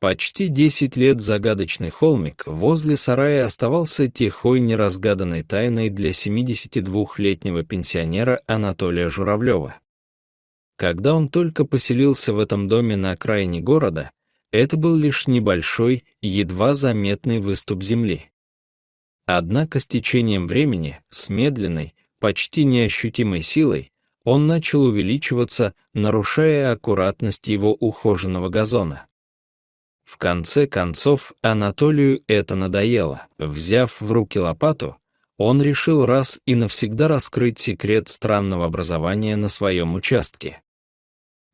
Почти 10 лет загадочный холмик возле сарая оставался тихой неразгаданной тайной для 72-летнего пенсионера Анатолия Журавлева. Когда он только поселился в этом доме на окраине города, это был лишь небольшой, едва заметный выступ земли. Однако с течением времени, с медленной, почти неощутимой силой, он начал увеличиваться, нарушая аккуратность его ухоженного газона. В конце концов, Анатолию это надоело. Взяв в руки лопату, он решил раз и навсегда раскрыть секрет странного образования на своем участке.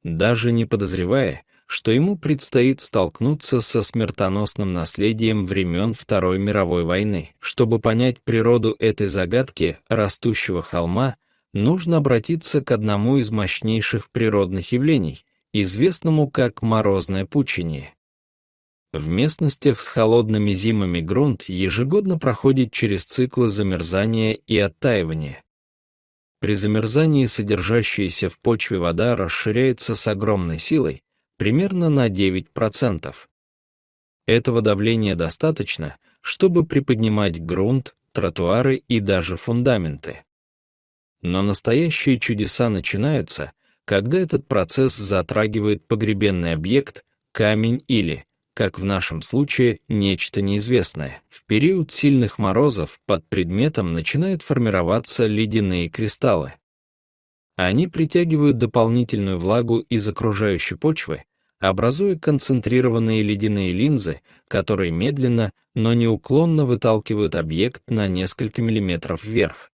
Даже не подозревая, что ему предстоит столкнуться со смертоносным наследием времен Второй мировой войны. Чтобы понять природу этой загадки растущего холма, нужно обратиться к одному из мощнейших природных явлений, известному как морозное пучение. В местностях с холодными зимами грунт ежегодно проходит через циклы замерзания и оттаивания. При замерзании содержащаяся в почве вода расширяется с огромной силой, примерно на 9%. Этого давления достаточно, чтобы приподнимать грунт, тротуары и даже фундаменты. Но настоящие чудеса начинаются, когда этот процесс затрагивает погребенный объект, камень или, как в нашем случае, нечто неизвестное. В период сильных морозов под предметом начинают формироваться ледяные кристаллы. Они притягивают дополнительную влагу из окружающей почвы, образуя концентрированные ледяные линзы, которые медленно, но неуклонно выталкивают объект на несколько миллиметров вверх.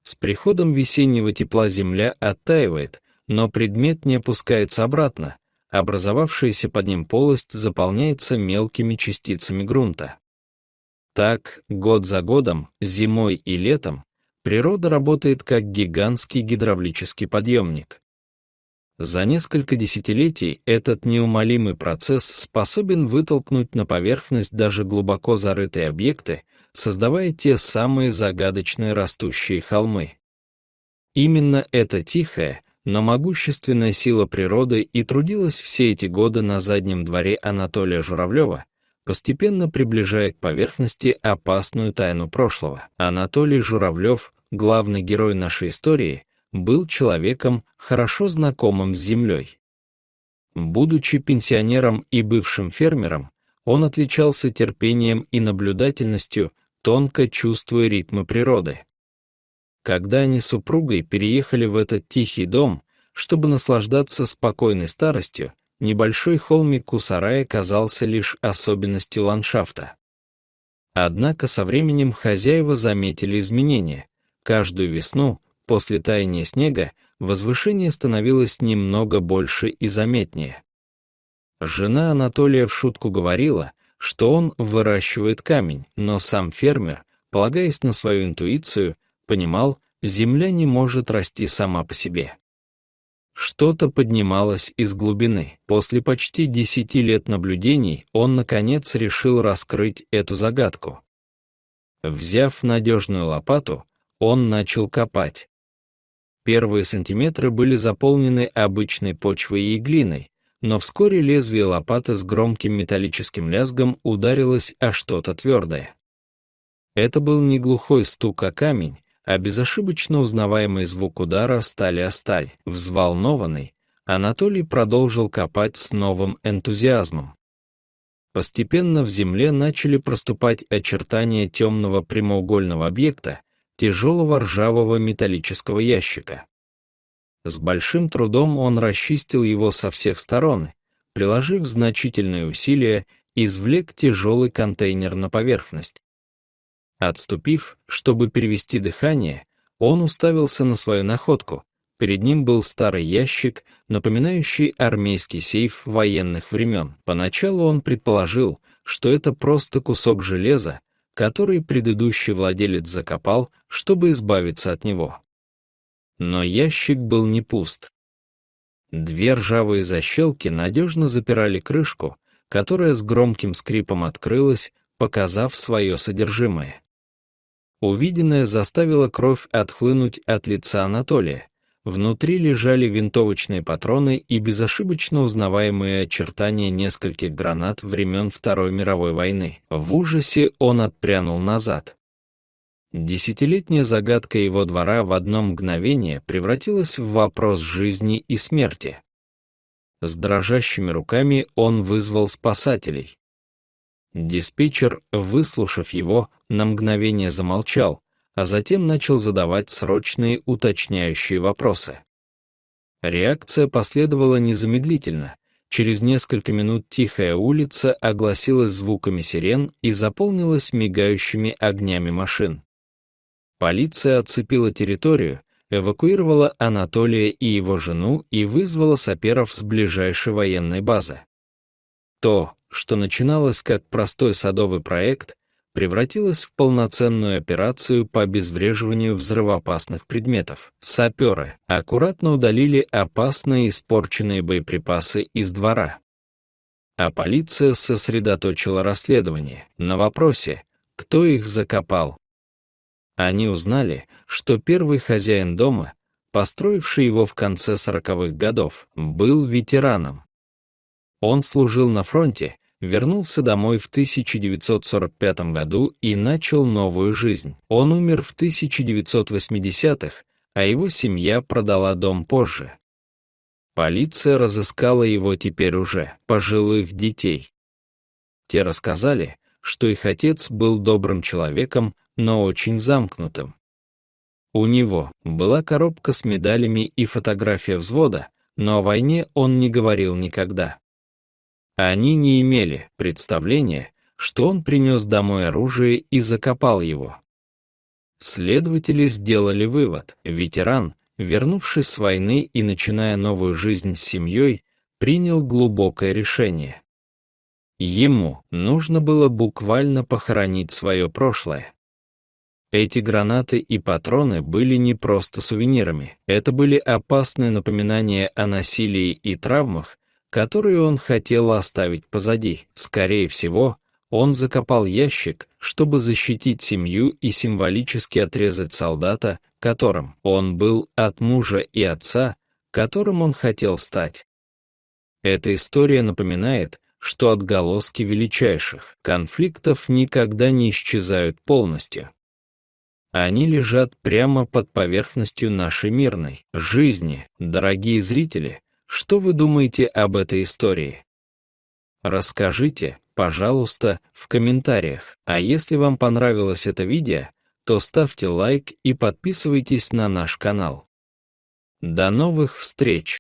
С приходом весеннего тепла земля оттаивает, но предмет не опускается обратно, образовавшаяся под ним полость заполняется мелкими частицами грунта. Так, год за годом, зимой и летом, природа работает как гигантский гидравлический подъемник. За несколько десятилетий этот неумолимый процесс способен вытолкнуть на поверхность даже глубоко зарытые объекты, создавая те самые загадочные растущие холмы. Именно эта тихая, но могущественная сила природы и трудилась все эти годы на заднем дворе Анатолия Журавлева, постепенно приближая к поверхности опасную тайну прошлого. Анатолий Журавлев, главный герой нашей истории, был человеком, хорошо знакомым с землей. Будучи пенсионером и бывшим фермером, он отличался терпением и наблюдательностью, тонко чувствуя ритмы природы. Когда они с супругой переехали в этот тихий дом, чтобы наслаждаться спокойной старостью, небольшой холмик у сарая казался лишь особенностью ландшафта. Однако со временем хозяева заметили изменения. Каждую весну, после таяния снега, возвышение становилось немного больше и заметнее. Жена Анатолия в шутку говорила, что он выращивает камень, но сам фермер, полагаясь на свою интуицию, понимал, земля не может расти сама по себе. Что-то поднималось из глубины. После почти 10 лет наблюдений он, наконец, решил раскрыть эту загадку. Взяв надежную лопату, он начал копать. Первые сантиметры были заполнены обычной почвой и глиной, но вскоре лезвие лопаты с громким металлическим лязгом ударилось о что-то твердое. Это был не глухой стук о камень, а безошибочно узнаваемый звук удара стали о сталь. Взволнованный, Анатолий продолжил копать с новым энтузиазмом. Постепенно в земле начали проступать очертания темного прямоугольного объекта, тяжелого ржавого металлического ящика. С большим трудом он расчистил его со всех сторон, приложив значительные усилия, извлек тяжелый контейнер на поверхность. Отступив, чтобы перевести дыхание, он уставился на свою находку. Перед ним был старый ящик, напоминающий армейский сейф военных времен. Поначалу он предположил, что это просто кусок железа, который предыдущий владелец закопал, чтобы избавиться от него. Но ящик был не пуст. Две ржавые защелки надежно запирали крышку, которая с громким скрипом открылась, показав свое содержимое. Увиденное заставило кровь отхлынуть от лица Анатолия. Внутри лежали винтовочные патроны и безошибочно узнаваемые очертания нескольких гранат времен Второй мировой войны. В ужасе он отпрянул назад. Десятилетняя загадка его двора в одно мгновение превратилась в вопрос жизни и смерти. С дрожащими руками он вызвал спасателей. Диспетчер, выслушав его, на мгновение замолчал, а затем начал задавать срочные уточняющие вопросы. Реакция последовала незамедлительно. Через несколько минут тихая улица огласилась звуками сирен и заполнилась мигающими огнями машин. Полиция оцепила территорию, эвакуировала Анатолия и его жену и вызвала саперов с ближайшей военной базы. То, что начиналось как простой садовый проект, превратилось в полноценную операцию по обезвреживанию взрывоопасных предметов. Саперы аккуратно удалили опасные испорченные боеприпасы из двора. А полиция сосредоточила расследование на вопросе, кто их закопал. Они узнали, что первый хозяин дома, построивший его в конце 40-х годов, был ветераном. Он служил на фронте, вернулся домой в 1945 году и начал новую жизнь. Он умер в 1980-х, а его семья продала дом позже. Полиция разыскала его теперь уже пожилых детей. Те рассказали, что их отец был добрым человеком, но очень замкнутым. У него была коробка с медалями и фотография взвода, но о войне он не говорил никогда. Они не имели представления, что он принес домой оружие и закопал его. Следователи сделали вывод: ветеран, вернувшись с войны и начиная новую жизнь с семьей, принял глубокое решение. Ему нужно было буквально похоронить свое прошлое. Эти гранаты и патроны были не просто сувенирами, это были опасные напоминания о насилии и травмах, которые он хотел оставить позади. Скорее всего, он закопал ящик, чтобы защитить семью и символически отрезать солдата, которым он был, от мужа и отца, которым он хотел стать. Эта история напоминает, что отголоски величайших конфликтов никогда не исчезают полностью. Они лежат прямо под поверхностью нашей мирной жизни. Дорогие зрители, что вы думаете об этой истории? Расскажите, пожалуйста, в комментариях. А если вам понравилось это видео, то ставьте лайк и подписывайтесь на наш канал. До новых встреч!